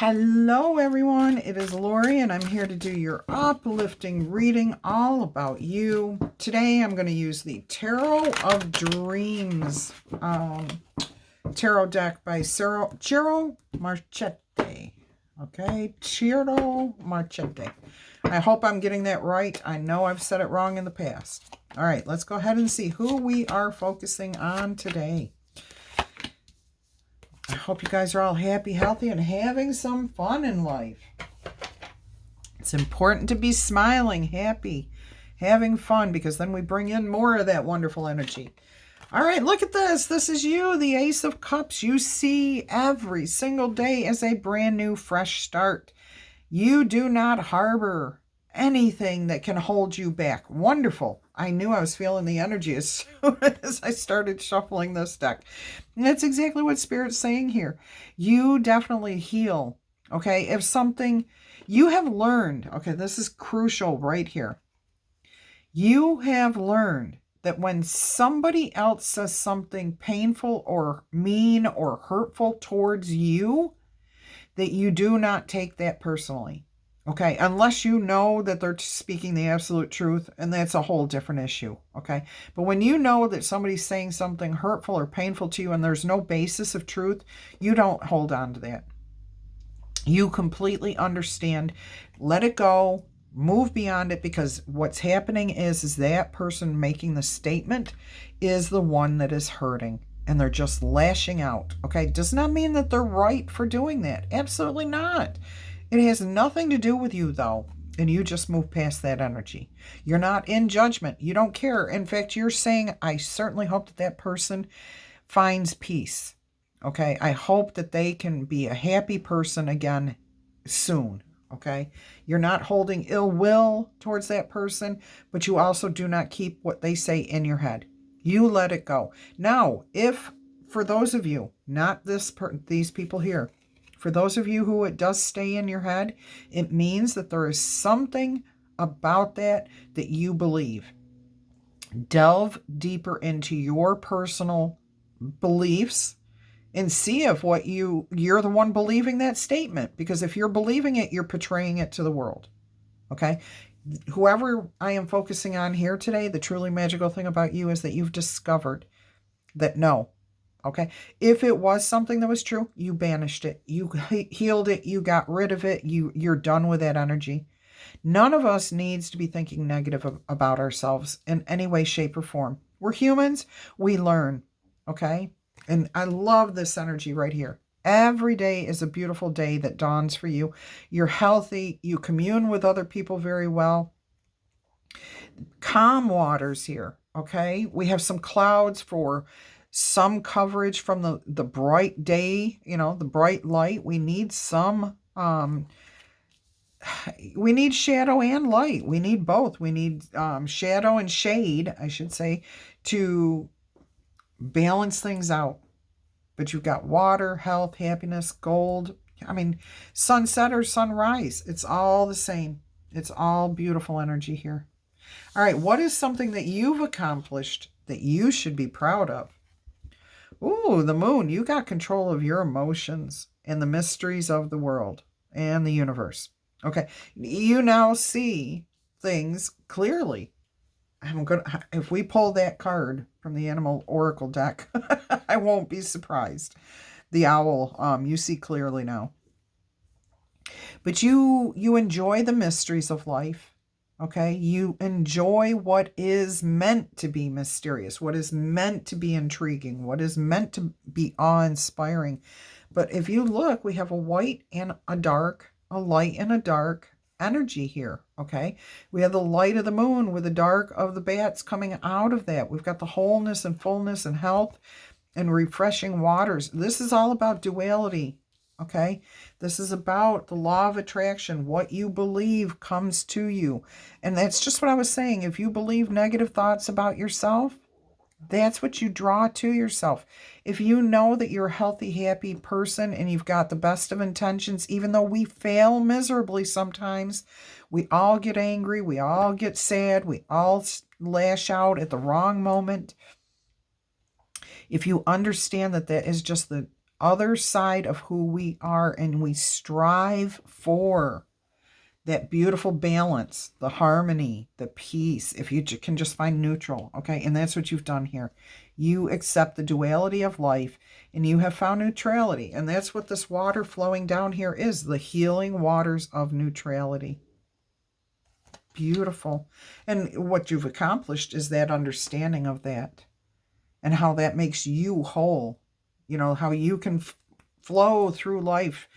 Hello everyone, it is Laurie and I'm here to do your uplifting reading all about you. Today I'm going to use the Tarot of Dreams tarot deck by Ciro Marchetti. Okay, Ciro Marchetti. I hope I'm getting that right. I know I've said it wrong in the past. All right, let's go ahead and see who we are focusing on today. I hope you guys are all happy, healthy, and having some fun in life. It's important to be smiling, happy, having fun, because then we bring in more of that wonderful energy. All right, look at this. This is you, the Ace of Cups. You see every single day as a brand new, fresh start. You do not harbor anything that can hold you back. Wonderful. I knew I was feeling the energy as soon as I started shuffling this deck. And that's exactly what Spirit's saying here. You definitely heal. Okay, if something you have learned, okay, this is crucial right here. You have learned that when somebody else says something painful or mean or hurtful towards you, that you do not take that personally. Okay, unless you know that they're speaking the absolute truth, and that's a whole different issue, okay? But when you know that somebody's saying something hurtful or painful to you and there's no basis of truth, you don't hold on to that. You completely understand, let it go, move beyond it, because what's happening is that person making the statement is the one that is hurting, and they're just lashing out, okay? Does not mean that they're right for doing that. Absolutely not. It has nothing to do with you, though, and you just move past that energy. You're not in judgment. You don't care. In fact, you're saying, I certainly hope that that person finds peace, okay? I hope that they can be a happy person again soon, okay? You're not holding ill will towards that person, but you also do not keep what they say in your head. You let it go. Now, if, for those of you, not these people here, for those of you who it does stay in your head, it means that there is something about that you believe. Delve deeper into your personal beliefs and see if what you're the one believing that statement. Because if you're believing it, you're portraying it to the world. Okay? Whoever I am focusing on here today, the truly magical thing about you is that you've discovered that no. Okay, if it was something that was true, you banished it, you healed it, you got rid of it, you're done with that energy. None of us needs to be thinking negative about ourselves in any way, shape, or form. We're humans, we learn, okay? And I love this energy right here. Every day is a beautiful day that dawns for you. You're healthy, you commune with other people very well. Calm waters here, okay? We have some clouds for some coverage from the bright day, the bright light. We need some, we need shadow and light. We need both. We need shadow and shade, I should say, to balance things out. But you've got water, health, happiness, gold. I mean, sunset or sunrise. It's all the same. It's all beautiful energy here. All right, what is something that you've accomplished that you should be proud of? Ooh, the moon. You got control of your emotions and the mysteries of the world and the universe. Okay, you now see things clearly. If we pull that card from the Animal Oracle deck, I won't be surprised. The owl, you see clearly now. But you enjoy the mysteries of life. Okay, you enjoy what is meant to be mysterious, what is meant to be intriguing, what is meant to be awe-inspiring. But if you look, we have a white and a dark, a light and a dark energy here, okay? We have the light of the moon with the dark of the bats coming out of that. We've got the wholeness and fullness and health and refreshing waters. This is all about duality. Okay, this is about the law of attraction. What you believe comes to you. And that's just what I was saying. If you believe negative thoughts about yourself, that's what you draw to yourself. If you know that you're a healthy, happy person and you've got the best of intentions, even though we fail miserably sometimes, we all get angry, we all get sad, we all lash out at the wrong moment. If you understand that that is just other side of who we are, and we strive for that beautiful balance, the harmony, the peace, if you can just find neutral, okay? And that's what you've done here. You accept the duality of life, and you have found neutrality. And that's what this water flowing down here is, the healing waters of neutrality. Beautiful. And what you've accomplished is that understanding of that, and how that makes you whole. You know, how you can flow through life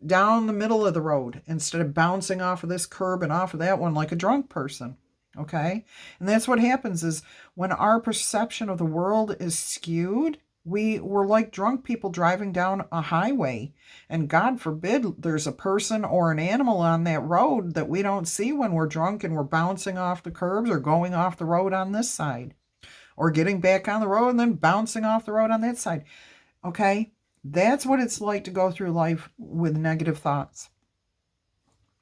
down the middle of the road instead of bouncing off of this curb and off of that one like a drunk person. Okay? And that's what happens is when our perception of the world is skewed, we're like drunk people driving down a highway. And God forbid there's a person or an animal on that road that we don't see when we're drunk and we're bouncing off the curbs or going off the road on this side, or getting back on the road and then bouncing off the road on that side. Okay? That's what it's like to go through life with negative thoughts.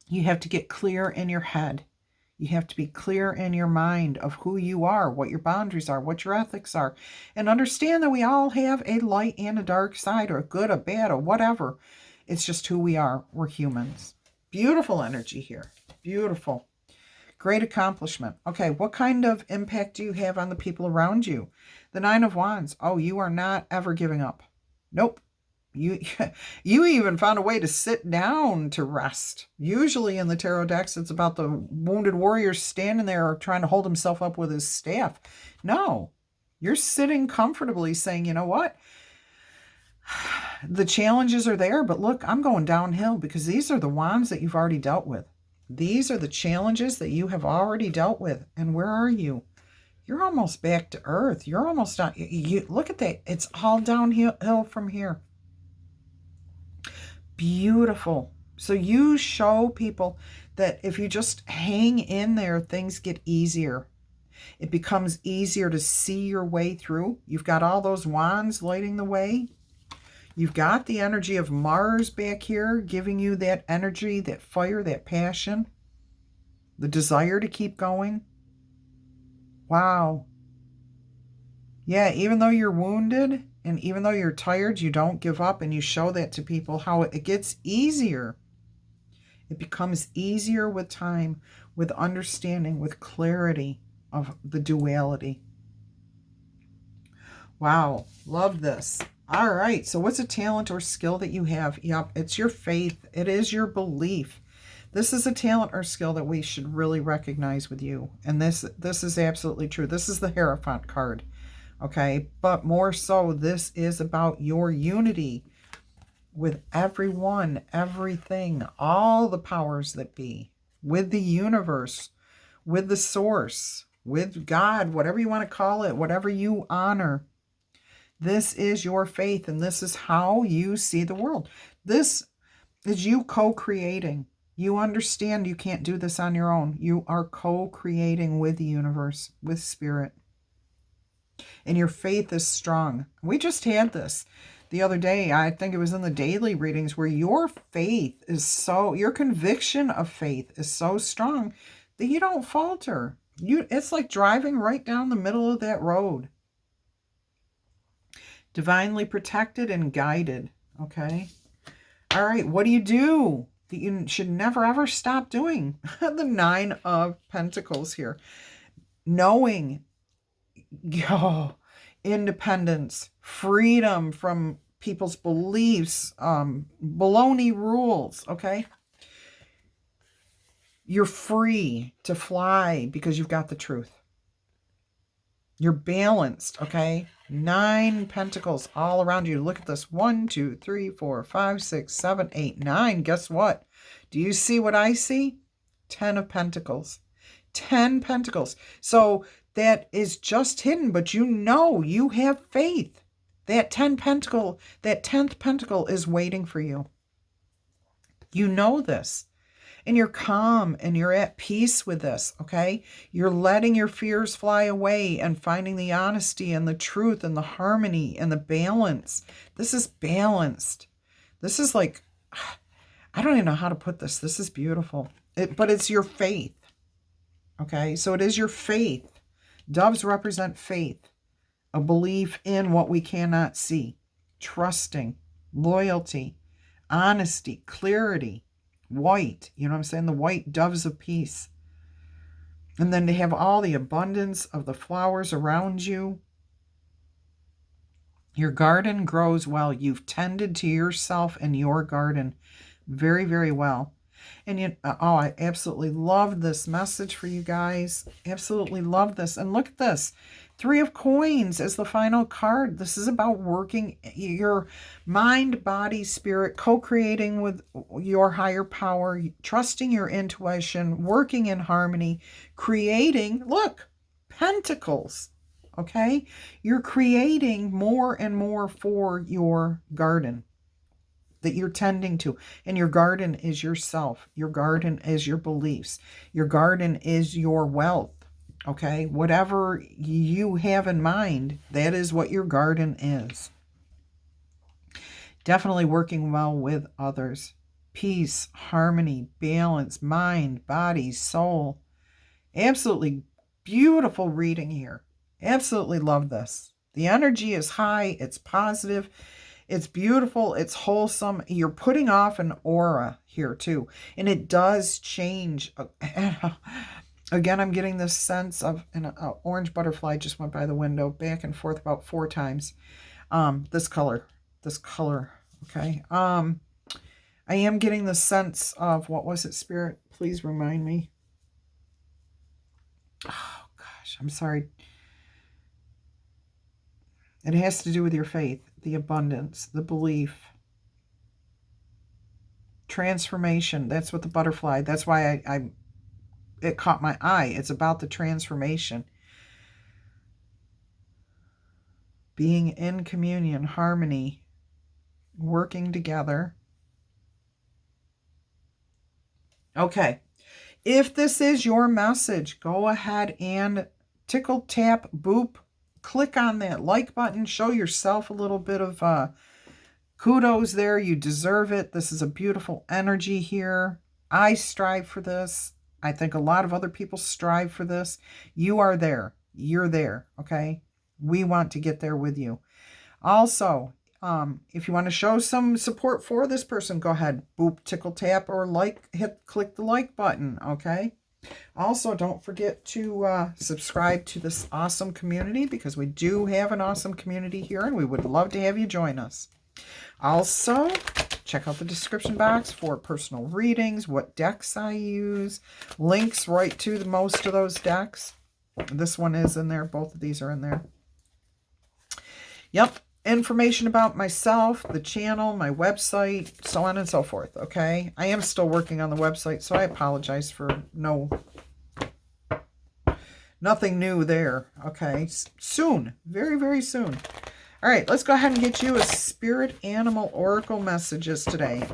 You have to get clear in your head. You have to be clear in your mind of who you are, what your boundaries are, what your ethics are, and understand that we all have a light and a dark side, or a good, a bad, or whatever. It's just who we are. We're humans. Beautiful energy here. Beautiful. Great accomplishment. Okay, what kind of impact do you have on the people around you? The Nine of Wands. Oh, you are not ever giving up. Nope. You even found a way to sit down to rest. Usually in the tarot decks, it's about the wounded warrior standing there trying to hold himself up with his staff. No, you're sitting comfortably saying, you know what? The challenges are there, but look, I'm going downhill because these are the wands that you've already dealt with. These are the challenges that you have already dealt with. And where are you? You're almost back to earth. You're almost done. You look at that. It's all downhill from here. Beautiful. So you show people that if you just hang in there, things get easier. It becomes easier to see your way through. You've got all those wands lighting the way. You've got the energy of Mars back here, giving you that energy, that fire, that passion, the desire to keep going. Wow. Yeah, even though you're wounded and even though you're tired, you don't give up, and you show that to people, how it gets easier. It becomes easier with time, with understanding, with clarity of the duality. Wow, love this. All right, so what's a talent or skill that you have? Yep, it's your faith. It is your belief. This is a talent or skill that we should really recognize with you. And this is absolutely true. This is the Hierophant card. Okay, but more so, this is about your unity with everyone, everything, all the powers that be, with the universe, with the source, with God, whatever you want to call it, whatever you honor. This is your faith, and this is how you see the world. This is you co-creating. You understand you can't do this on your own. You are co-creating with the universe, with spirit. And your faith is strong. We just had this the other day. I think it was in the daily readings, where your faith is so, your conviction of faith is so strong that you don't falter. It's like driving right down the middle of that road. Divinely protected and guided. Okay. All right. What do you do that you should never ever stop doing? The Nine of Pentacles here. Knowing, independence, freedom from people's beliefs, baloney rules, okay? You're free to fly because you've got the truth. You're balanced, okay? 9 pentacles all around you. Look at this. 1, 2, 3, 4, 5, 6, 7, 8, 9. Guess what? Do you see what I see? 10 of pentacles. 10 pentacles. So that is just hidden, but you know you have faith. That 10th pentacle is waiting for you. You know this. And you're calm and you're at peace with this, okay? You're letting your fears fly away and finding the honesty and the truth and the harmony and the balance. This is balanced. This is like, I don't even know how to put this. This is beautiful. But it's your faith, okay? So it is your faith. Doves represent faith, a belief in what we cannot see. trusting, loyalty, honesty, clarity, white. You know what I'm saying? The white doves of peace. And then to have all the abundance of the flowers around you. Your garden grows well. You've tended to yourself and your garden very, very well. And I absolutely love this message for you guys. Absolutely love this. And look at this. 3 of Coins as the final card. This is about working your mind, body, spirit, co-creating with your higher power, trusting your intuition, working in harmony, creating, look, pentacles. Okay? You're creating more and more for your garden that you're tending to. And your garden is yourself. Your garden is your beliefs. Your garden is your wealth. Okay? Whatever you have in mind, that is what your garden is. Definitely working well with others. Peace, harmony, balance, mind, body, soul. Absolutely beautiful reading here. Absolutely love this. The energy is high. It's positive. It's beautiful. It's wholesome. You're putting off an aura here too. And it does change. Again, I'm getting this sense of an orange butterfly just went by the window back and forth about 4 times. This color. Okay. I am getting the sense of, what was it, Spirit? Please remind me. Oh, gosh. I'm sorry. It has to do with your faith, the abundance, the belief, transformation. That's what the butterfly, that's why it caught my eye. It's about the transformation. Being in communion, harmony, working together. Okay. If this is your message, go ahead and tickle, tap, boop. Click on that like button. Show yourself a little bit of kudos there. You deserve it. This is a beautiful energy here. I strive for this. I think a lot of other people strive for this. You are there. You're there. Okay? We want to get there with you. Also, if you want to show some support for this person, go ahead. Boop, tickle, tap, or click the like button. Okay? Also, don't forget to subscribe to this awesome community, because we do have an awesome community here and we would love to have you join us. Also, check out the description box for personal readings, what decks I use, links right to most of those decks. This one is in there. Both of these are in there. Yep. Information about myself, the channel, my website, so on and so forth, okay? I am still working on the website, so I apologize for nothing new there, okay? Soon, very, very soon. All right, let's go ahead and get you a Spirit Animal Oracle messages today.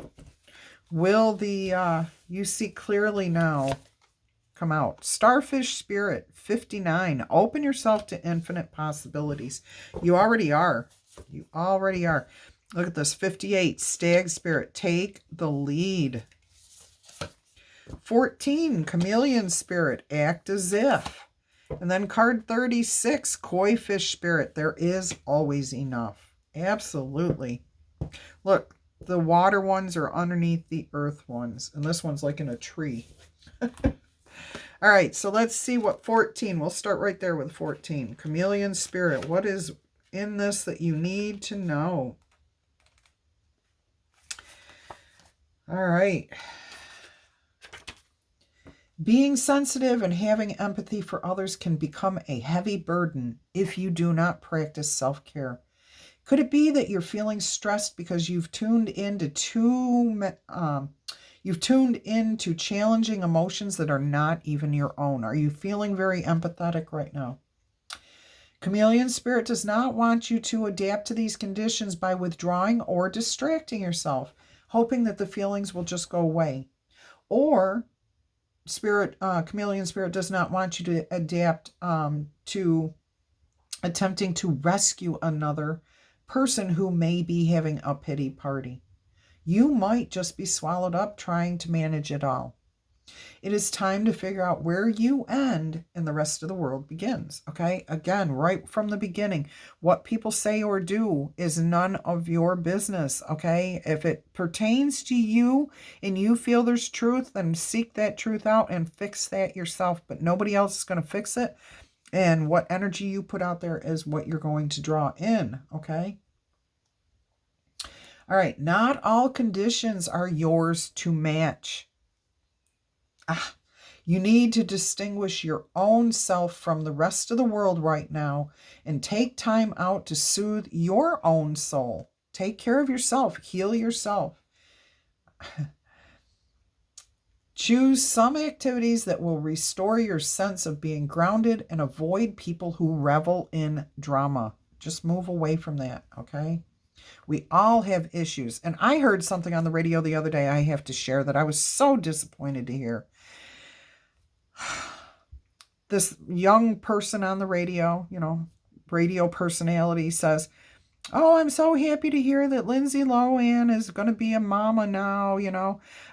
Will the You See Clearly Now come out? Starfish Spirit, 59. Open yourself to infinite possibilities. You already are. You already are. Look at this. 58. Stag Spirit. Take the lead. 14. Chameleon Spirit. Act as if. And then card 36. Koi Fish Spirit. There is always enough. Absolutely. Look. The water ones are underneath the earth ones. And this one's like in a tree. All right. So let's see what 14. We'll start right there with 14. Chameleon Spirit. What is in this that you need to know? All right. Being sensitive and having empathy for others can become a heavy burden if you do not practice self-care. Could it be that you're feeling stressed because you've tuned into challenging emotions that are not even your own? Are you feeling very empathetic right now? Chameleon Spirit does not want you to adapt to these conditions by withdrawing or distracting yourself, hoping that the feelings will just go away. Or Chameleon Spirit does not want you to adapt to attempting to rescue another person who may be having a pity party. You might just be swallowed up trying to manage it all. It is time to figure out where you end and the rest of the world begins. Okay? Again, right from the beginning, what people say or do is none of your business. Okay? If it pertains to you and you feel there's truth, then seek that truth out and fix that yourself. But nobody else is going to fix it. And what energy you put out there is what you're going to draw in. Okay? All right. Not all conditions are yours to match. You need to distinguish your own self from the rest of the world right now and take time out to soothe your own soul. Take care of yourself. Heal yourself. Choose some activities that will restore your sense of being grounded and avoid people who revel in drama. Just move away from that, okay? We all have issues. And I heard something on the radio the other day I have to share that I was so disappointed to hear. This young person on the radio, radio personality says, "Oh, I'm so happy to hear that Lindsay Lohan is going to be a mama now,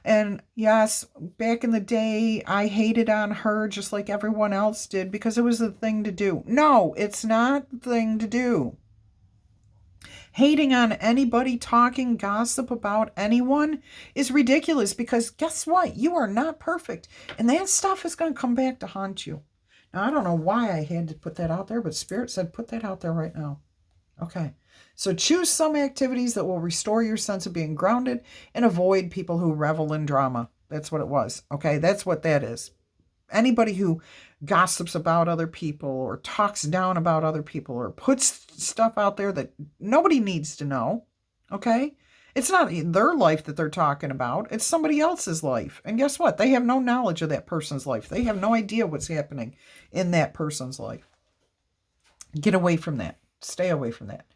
And yes, back in the day, I hated on her just like everyone else did because it was the thing to do." No, it's not the thing to do. Hating on anybody, talking gossip about anyone is ridiculous because guess what? You are not perfect. And that stuff is going to come back to haunt you. Now, I don't know why I had to put that out there, but Spirit said put that out there right now. Okay. So choose some activities that will restore your sense of being grounded and avoid people who revel in drama. That's what it was. Okay. That's what that is. Anybody who gossips about other people or talks down about other people or puts stuff out there that nobody needs to know, okay? It's not their life that they're talking about. It's somebody else's life. And guess what? They have no knowledge of that person's life. They have no idea what's happening in that person's life. Get away from that. Stay away from that.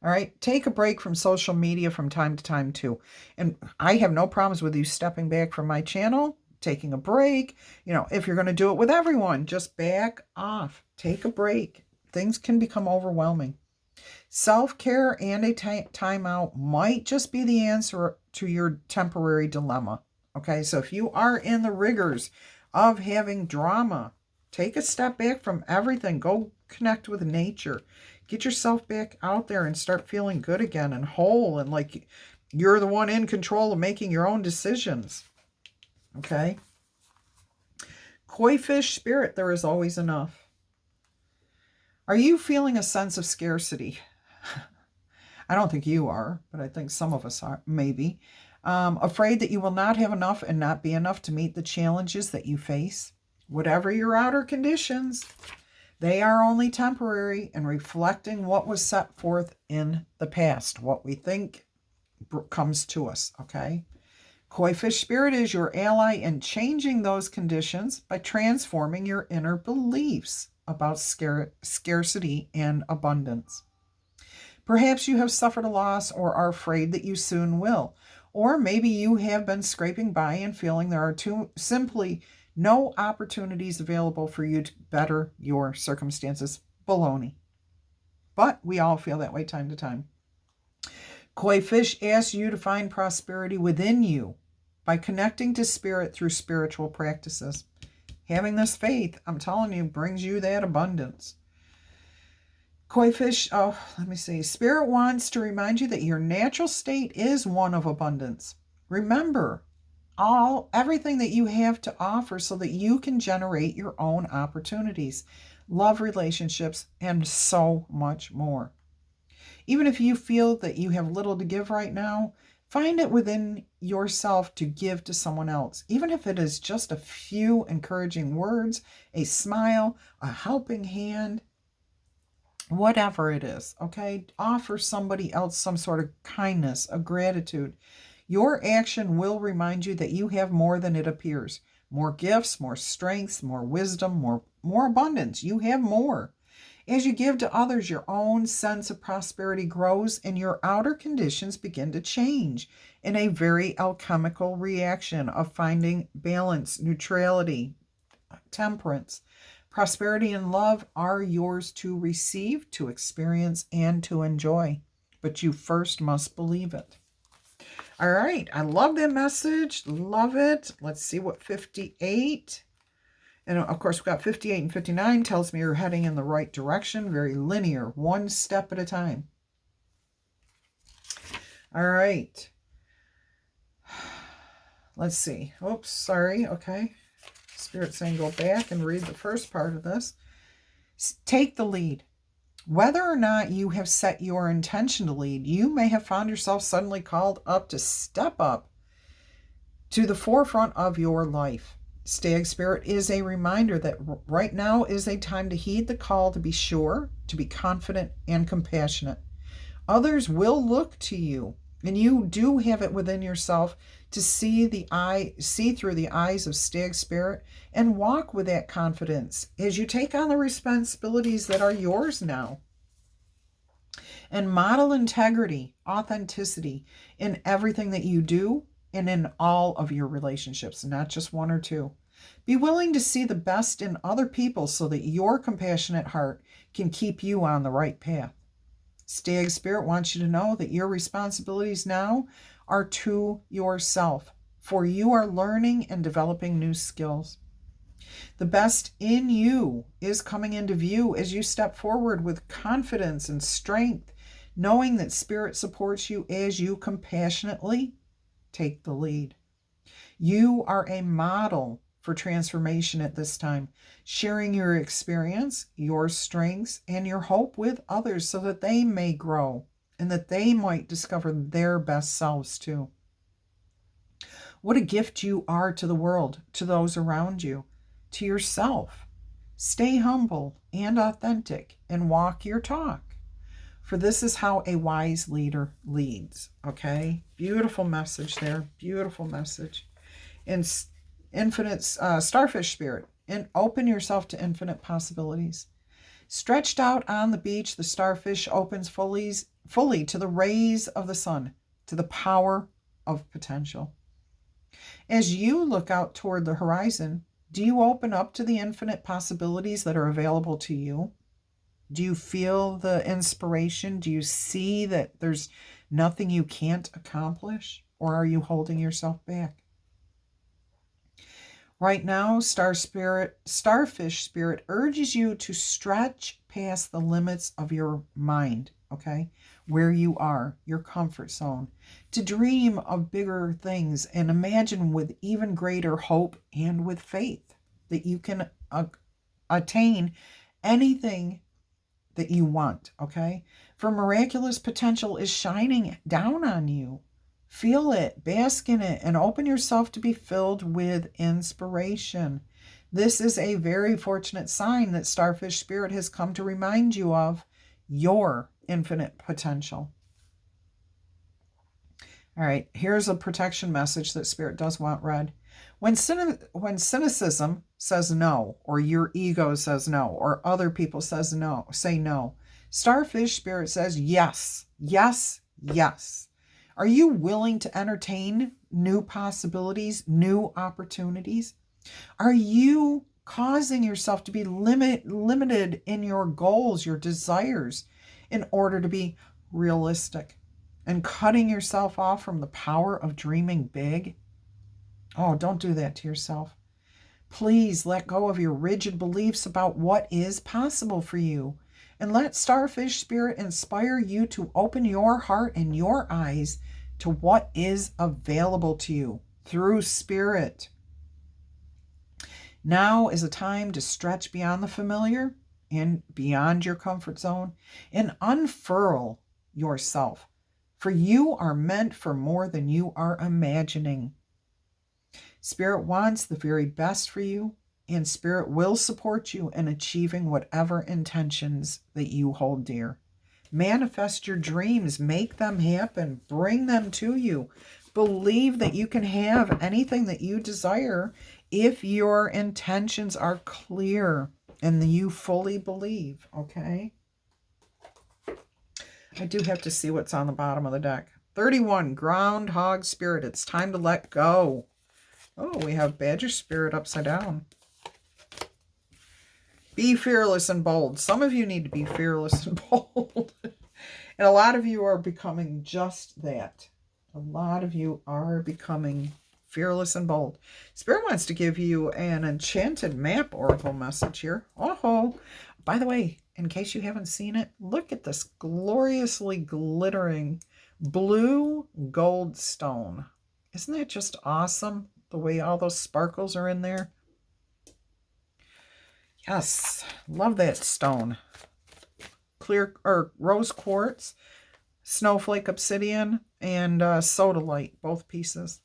All right? Take a break from social media from time to time, too. And I have no problems with you stepping back from my channel, taking a break. If you're going to do it with everyone, just back off. Take a break. Things can become overwhelming. Self-care and a timeout might just be the answer to your temporary dilemma. Okay, so if you are in the rigors of having drama, take a step back from everything. Go connect with nature. Get yourself back out there and start feeling good again and whole and like you're the one in control of making your own decisions. Okay. Koi fish spirit, there is always enough. Are you feeling a sense of scarcity? I don't think you are, but I think some of us are, maybe. Afraid that you will not have enough and not be enough to meet the challenges that you face. Whatever your outer conditions, they are only temporary and reflecting what was set forth in the past, what we think comes to us, okay? Koi fish spirit is your ally in changing those conditions by transforming your inner beliefs about scarcity and abundance. Perhaps you have suffered a loss or are afraid that you soon will. Or maybe you have been scraping by and feeling there are simply no opportunities available for you to better your circumstances. Baloney. But we all feel that way time to time. Koi fish asks you to find prosperity within you by connecting to spirit through spiritual practices. Having this faith, I'm telling you, brings you that abundance. Koi fish, let me see. Spirit wants to remind you that your natural state is one of abundance. Remember everything that you have to offer so that you can generate your own opportunities, love relationships, and so much more. Even if you feel that you have little to give right now, find it within yourself to give to someone else. Even if it is just a few encouraging words, a smile, a helping hand, whatever it is, okay? Offer somebody else some sort of kindness, of gratitude. Your action will remind you that you have more than it appears. More gifts, more strengths, more wisdom, more abundance. You have more. As you give to others, your own sense of prosperity grows and your outer conditions begin to change in a very alchemical reaction of finding balance, neutrality, temperance. Prosperity and love are yours to receive, to experience, and to enjoy. But you first must believe it. All right. I love that message. Love it. Let's see what 58. And of course, we've got 58 and 59 tells me you're heading in the right direction. Very linear, one step at a time. All right. Let's see. Oops, sorry. Okay. Spirit's saying go back and read the first part of this. Take the lead. Whether or not you have set your intention to lead, you may have found yourself suddenly called up to step up to the forefront of your life. Stag Spirit is a reminder that right now is a time to heed the call to be sure, to be confident, and compassionate. Others will look to you, and you do have it within yourself to see through the eyes of Stag Spirit and walk with that confidence as you take on the responsibilities that are yours now. And model integrity, authenticity in everything that you do and in all of your relationships, not just one or two. Be willing to see the best in other people so that your compassionate heart can keep you on the right path. Stag Spirit wants you to know that your responsibilities now are to yourself, for you are learning and developing new skills. The best in you is coming into view as you step forward with confidence and strength, knowing that Spirit supports you as you compassionately take the lead. You are a model for transformation at this time, sharing your experience, your strengths, and your hope with others so that they may grow and that they might discover their best selves too. What a gift you are to the world, to those around you, to yourself. Stay humble and authentic and walk your talk. For this is how a wise leader leads. Okay? Beautiful message there. Beautiful message. And infinite starfish spirit. And open yourself to infinite possibilities. Stretched out on the beach, the starfish opens fully to the rays of the sun, to the power of potential. As you look out toward the horizon, do you open up to the infinite possibilities that are available to you? Do you feel the inspiration? Do you see that there's nothing you can't accomplish? Or are you holding yourself back? Right now, starfish spirit urges you to stretch past the limits of your mind, okay? Where you are, your comfort zone, to dream of bigger things and imagine with even greater hope and with faith that you can attain anything that you want, okay? For miraculous potential is shining down on you. Feel it, bask in it, and open yourself to be filled with inspiration. This is a very fortunate sign that Starfish Spirit has come to remind you of your infinite potential. All right, here's a protection message that Spirit does want read. When cynicism says no, or your ego says no, or other people say no, Starfish Spirit says yes, yes, yes. Are you willing to entertain new possibilities, new opportunities? Are you causing yourself to be limited in your goals, your desires, in order to be realistic? And cutting yourself off from the power of dreaming big? Oh, don't do that to yourself. Please let go of your rigid beliefs about what is possible for you. And let Starfish Spirit inspire you to open your heart and your eyes to what is available to you through Spirit. Now is a time to stretch beyond the familiar and beyond your comfort zone and unfurl yourself. For you are meant for more than you are imagining. Spirit wants the very best for you, and Spirit will support you in achieving whatever intentions that you hold dear. Manifest your dreams, make them happen, bring them to you. Believe that you can have anything that you desire if your intentions are clear and you fully believe, okay? I do have to see what's on the bottom of the deck. 31, Groundhog Spirit. It's time to let go. Oh, we have Badger Spirit upside down. Be fearless and bold. Some of you need to be fearless and bold. And a lot of you are becoming just that. A lot of you are becoming fearless and bold. Spirit wants to give you an enchanted map oracle message here. Oh, by the way, in case you haven't seen it, look at this gloriously glittering blue gold stone. Isn't that just awesome? The way all those sparkles are in there. Yes, love that stone. Clear or rose quartz, snowflake obsidian, and sodalite, both pieces.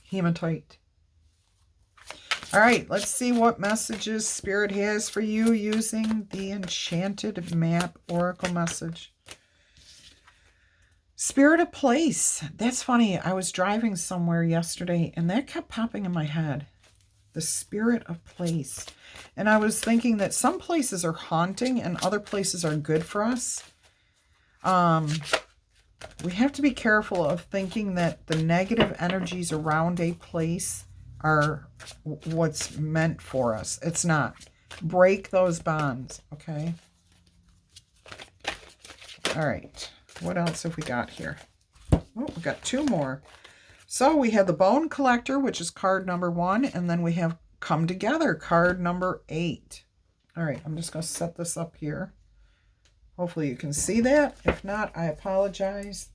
Hematite. All right, let's see what messages Spirit has for you using the Enchanted Map Oracle message. Spirit of place. That's funny. I was driving somewhere yesterday and that kept popping in my head. The spirit of place. And I was thinking that some places are haunting and other places are good for us. We have to be careful of thinking that the negative energies around a place are what's meant for us. It's not. Break those bonds, okay? All right. What else have we got here? Oh, we got two more. So we have the Bone Collector, which is card number 1, and then we have Come Together, card number 8. All right, I'm just going to set this up here. Hopefully you can see that. If not, I apologize.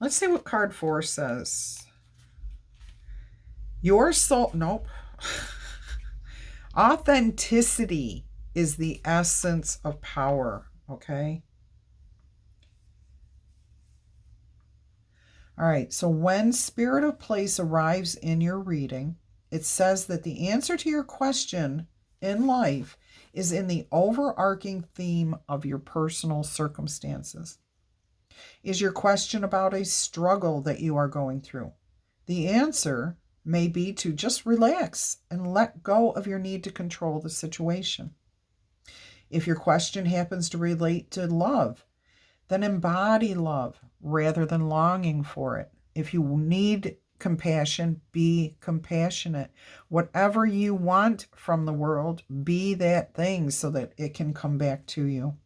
Let's see what card 4 says. Your soul, nope. Authenticity is the essence of power, okay? All right, so when Spirit of Place arrives in your reading, it says that the answer to your question in life is in the overarching theme of your personal circumstances. Is your question about a struggle that you are going through? The answer may be to just relax and let go of your need to control the situation. If your question happens to relate to love, then embody love rather than longing for it. If you need compassion, be compassionate. Whatever you want from the world, be that thing so that it can come back to you.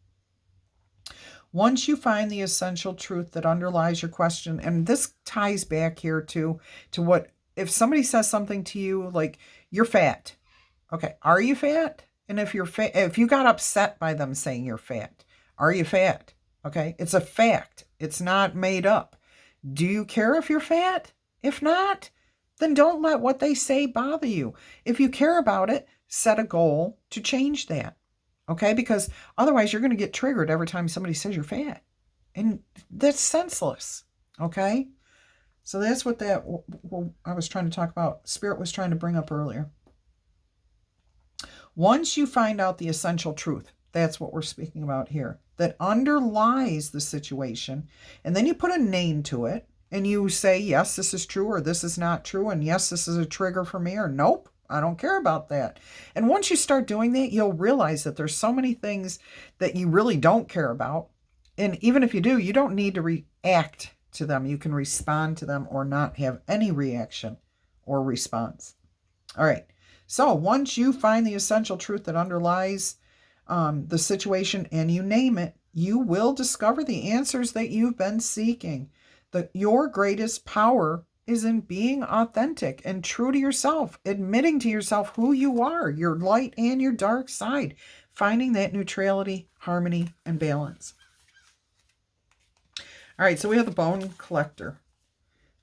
Once you find the essential truth that underlies your question, and this ties back here to what, if somebody says something to you like, you're fat. Okay, are you fat? And if you're fat, if you got upset by them saying you're fat, are you fat? Okay, it's a fact. It's not made up. Do you care if you're fat? If not, then don't let what they say bother you. If you care about it, set a goal to change that. Okay, because otherwise you're going to get triggered every time somebody says you're fat. And that's senseless. Okay, so that's what I was trying to talk about. Spirit was trying to bring up earlier. Once you find out the essential truth, that's what we're speaking about here, that underlies the situation, and then you put a name to it, and you say, yes, this is true, or this is not true, and yes, this is a trigger for me, or nope, I don't care about that. And once you start doing that, you'll realize that there's so many things that you really don't care about, and even if you do, you don't need to react to them. You can respond to them or not have any reaction or response. All right, so once you find the essential truth that underlies the situation and you name it, you will discover the answers that you've been seeking. Your greatest power is in being authentic and true to yourself, admitting to yourself who you are, your light and your dark side, finding that neutrality, harmony, and balance. All right, so we have the Bone Collector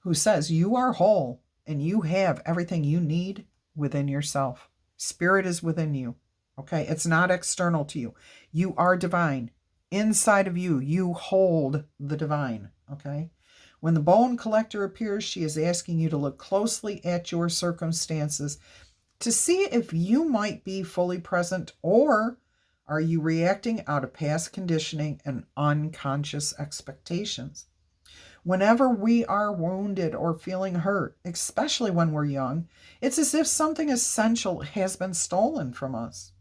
who says you are whole and you have everything you need within yourself. Spirit is within you. Okay, it's not external to you. You are divine. Inside of you, you hold the divine. Okay, when the Bone Collector appears, she is asking you to look closely at your circumstances to see if you might be fully present, or are you reacting out of past conditioning and unconscious expectations. Whenever we are wounded or feeling hurt, especially when we're young, it's as if something essential has been stolen from us.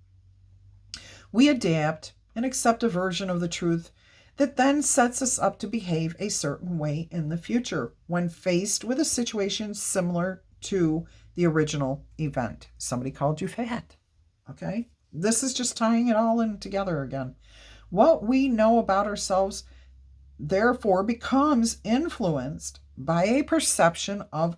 We adapt and accept a version of the truth that then sets us up to behave a certain way in the future when faced with a situation similar to the original event. Somebody called you fat. Okay? This is just tying it all in together again. What we know about ourselves therefore becomes influenced by a perception of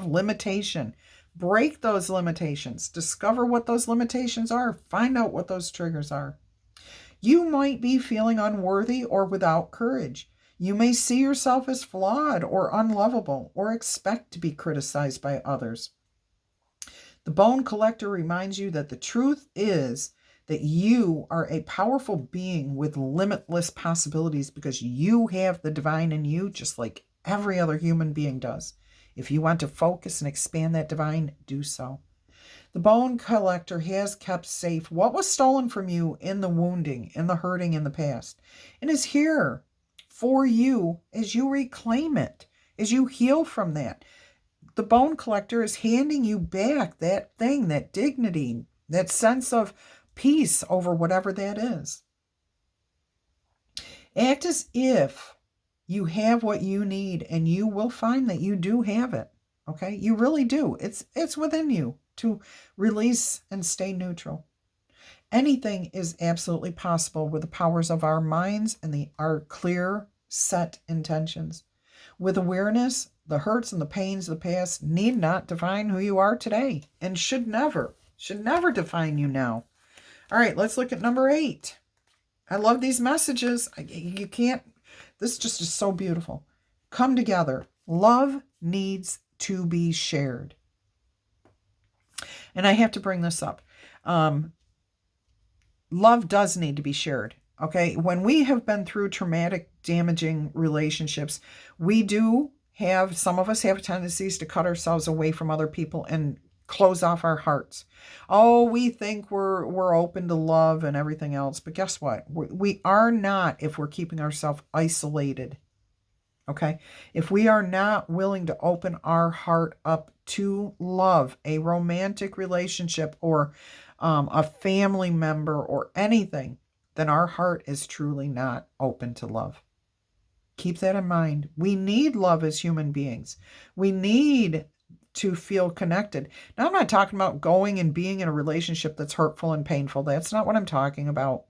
limitation. Break those limitations. Discover what those limitations are. Find out what those triggers are. You might be feeling unworthy or without courage. You may see yourself as flawed or unlovable or expect to be criticized by others. The Bone Collector reminds you that the truth is that you are a powerful being with limitless possibilities because you have the divine in you just like every other human being does. If you want to focus and expand that divine, do so. The Bone Collector has kept safe what was stolen from you in the wounding, in the hurting in the past, and is here for you as you reclaim it, as you heal from that. The Bone Collector is handing you back that thing, that dignity, that sense of peace over whatever that is. Act as if you have what you need, and you will find that you do have it. Okay? You really do. It's within you to release and stay neutral. Anything is absolutely possible with the powers of our minds and our clear, set intentions. With awareness, the hurts and the pains of the past need not define who you are today, and should never define you now. All right, let's look at number 8. I love these messages. This just is so beautiful. Come together. Love needs to be shared. And I have to bring this up. Love does need to be shared. Okay, when we have been through traumatic, damaging relationships, some of us have tendencies to cut ourselves away from other people and close off our hearts. Oh, we think we're open to love and everything else, but guess what? We are not if we're keeping ourselves isolated. Okay, if we are not willing to open our heart up to love, a romantic relationship, or a family member, or anything, then our heart is truly not open to love. Keep that in mind. We need love as human beings. We need to feel connected. Now, I'm not talking about going and being in a relationship that's hurtful and painful. That's not what I'm talking about.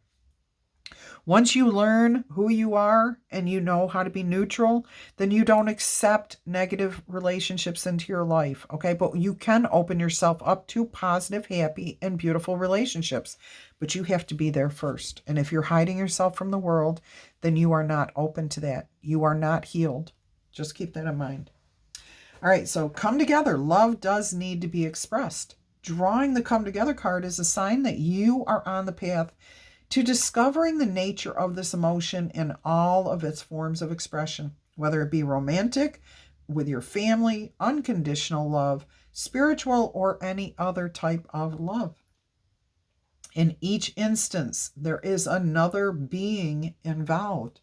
Once you learn who you are and you know how to be neutral, then you don't accept negative relationships into your life, okay? But you can open yourself up to positive, happy, and beautiful relationships. But you have to be there first. And if you're hiding yourself from the world, then you are not open to that. You are not healed. Just keep that in mind. All right, so come together. Love does need to be expressed. Drawing the come together card is a sign that you are on the path to discovering the nature of this emotion in all of its forms of expression, whether it be romantic, with your family, unconditional love, spiritual, or any other type of love. In each instance, there is another being involved.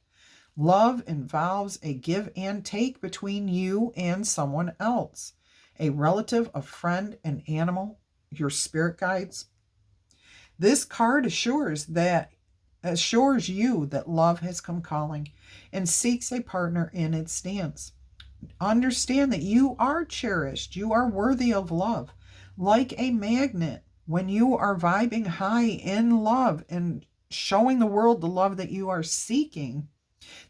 Love involves a give and take between you and someone else, a relative, a friend, an animal, your spirit guides. This card assures you that love has come calling and seeks a partner in its stance. Understand that you are cherished. You are worthy of love. Like a magnet, when you are vibing high in love and showing the world the love that you are seeking,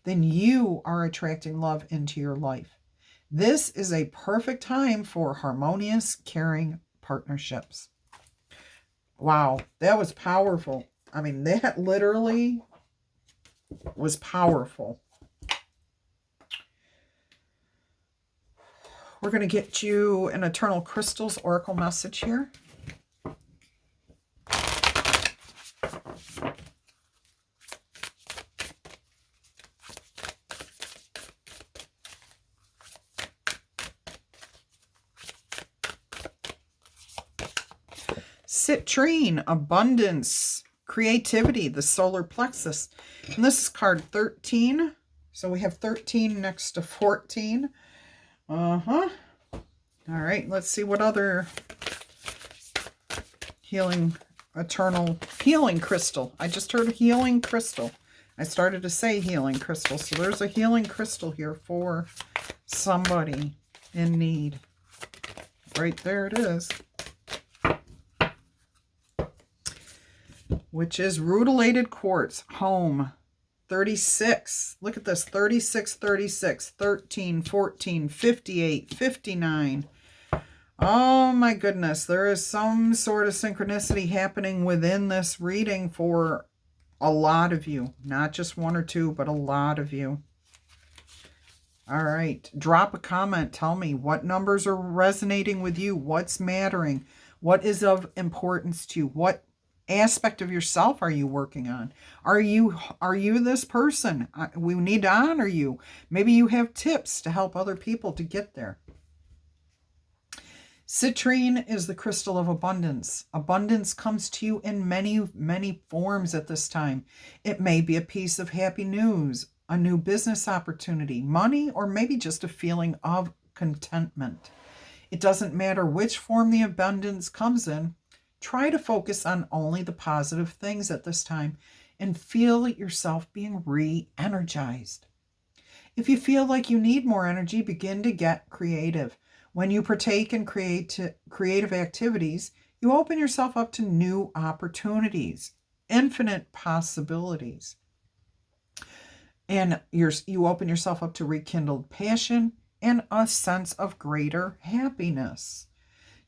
then you are attracting love into your life. This is a perfect time for harmonious, caring partnerships. Wow, that was powerful. I mean, that literally was powerful. We're going to get you an Eternal Crystals Oracle message here. Citrine, abundance, creativity, the solar plexus. And this is card 13. So we have 13 next to 14. All right, let's see what other eternal healing crystal. I just heard healing crystal. I started to say healing crystal. So there's a healing crystal here for somebody in need. Right there it is. Which is rutilated quartz, home. 36. Look at this. 36, 36, 13, 14, 58, 59. Oh my goodness. There is some sort of synchronicity happening within this reading for a lot of you. Not just one or two, but a lot of you. All right. Drop a comment. Tell me what numbers are resonating with you. What's mattering? What is of importance to you? What aspect of yourself are you working on? Are you this person? We need to honor you. Maybe you have tips to help other people to get there. Citrine is the crystal of abundance. Abundance comes to you in many, many forms at this time. It may be a piece of happy news, a new business opportunity, money, or maybe just a feeling of contentment. It doesn't matter which form the abundance comes in. Try to focus on only the positive things at this time and feel yourself being re-energized. If you feel like you need more energy, begin to get creative. When you partake in creative activities, you open yourself up to new opportunities, infinite possibilities. And you open yourself up to rekindled passion and a sense of greater happiness.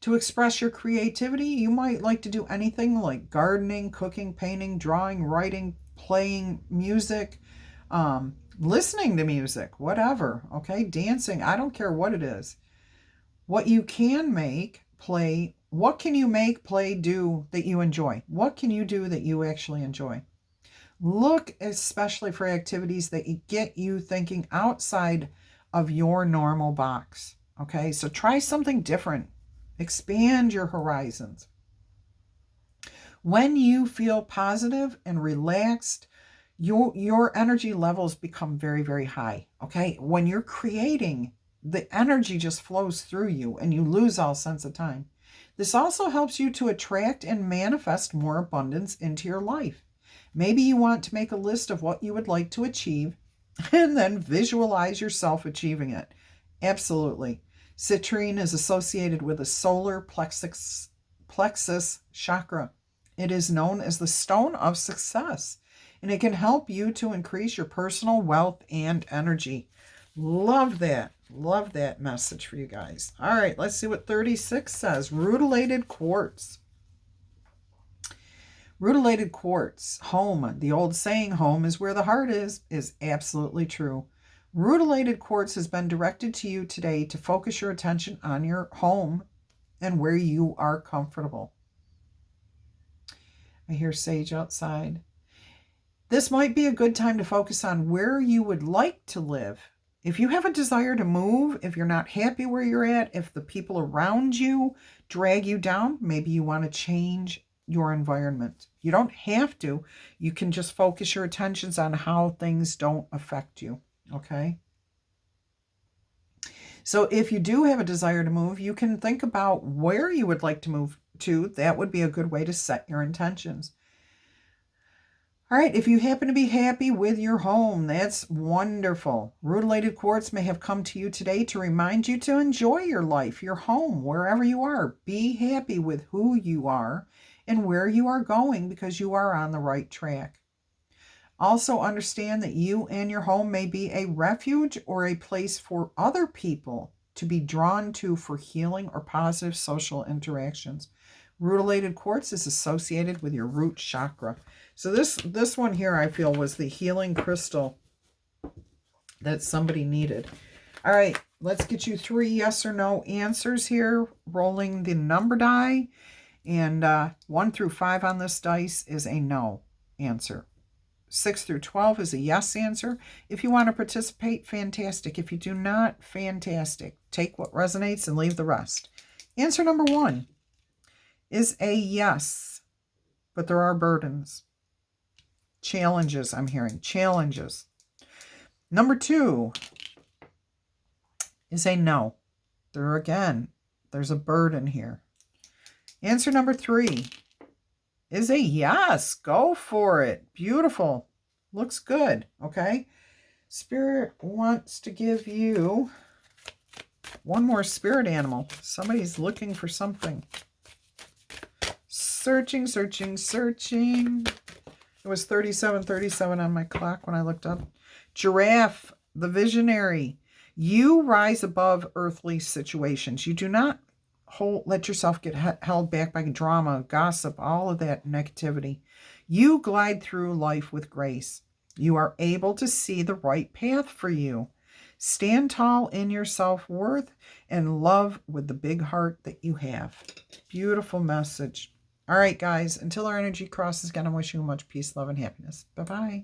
To express your creativity, you might like to do anything like gardening, cooking, painting, drawing, writing, playing music, listening to music, whatever, okay? Dancing, I don't care what it is. What you can make, play, what can you make, play, do that you enjoy? What can you do that you actually enjoy? Look especially for activities that get you thinking outside of your normal box, okay? So try something different. Expand your horizons. When you feel positive and relaxed, your energy levels become very, very high, okay? When you're creating, the energy just flows through you and you lose all sense of time. This also helps you to attract and manifest more abundance into your life. Maybe you want to make a list of what you would like to achieve and then visualize yourself achieving it. Absolutely. Citrine is associated with the solar plexus chakra. It is known as the stone of success, and it can help you to increase your personal wealth and energy. Love that. Love that message for you guys. All right, let's see what 36 says. Rutilated quartz. Rutilated quartz, home. The old saying, home is where the heart is absolutely true. Rutilated quartz has been directed to you today to focus your attention on your home and where you are comfortable. I hear sage outside. This might be a good time to focus on where you would like to live. If you have a desire to move, if you're not happy where you're at, if the people around you drag you down, maybe you want to change your environment. You don't have to. You can just focus your attentions on how things don't affect you. Okay? So if you do have a desire to move, you can think about where you would like to move to. That would be a good way to set your intentions. All right, if you happen to be happy with your home, that's wonderful. Rutilated quartz may have come to you today to remind you to enjoy your life, your home, wherever you are. Be happy with who you are and where you are going because you are on the right track. Also understand that you and your home may be a refuge or a place for other people to be drawn to for healing or positive social interactions. Rutilated quartz is associated with your root chakra. So this one here, I feel, was the healing crystal that somebody needed. All right, let's get you 3 yes or no answers here. Rolling the number die. And 1 through 5 on this dice is a no answer. 6 through 12 is a yes answer. If you want to participate, fantastic. If you do not, fantastic. Take what resonates and leave the rest. Answer number 1 is a yes, but there are burdens. Challenges, I'm hearing. Challenges. Number 2 is a no. There's a burden here. Answer number 3 is a yes. Go for it. Beautiful. Looks good. Okay. Spirit wants to give you one more spirit animal. Somebody's looking for something. Searching, searching, searching. It was 37:37 on my clock when I looked up. Giraffe, the visionary. You rise above earthly situations. You do not let yourself get held back by drama, gossip, all of that negativity. You glide through life with grace. You are able to see the right path for you. Stand tall in your self-worth and love with the big heart that you have. Beautiful message. All right, guys, until our energy crosses again, I wish you much peace, love, and happiness. Bye-bye.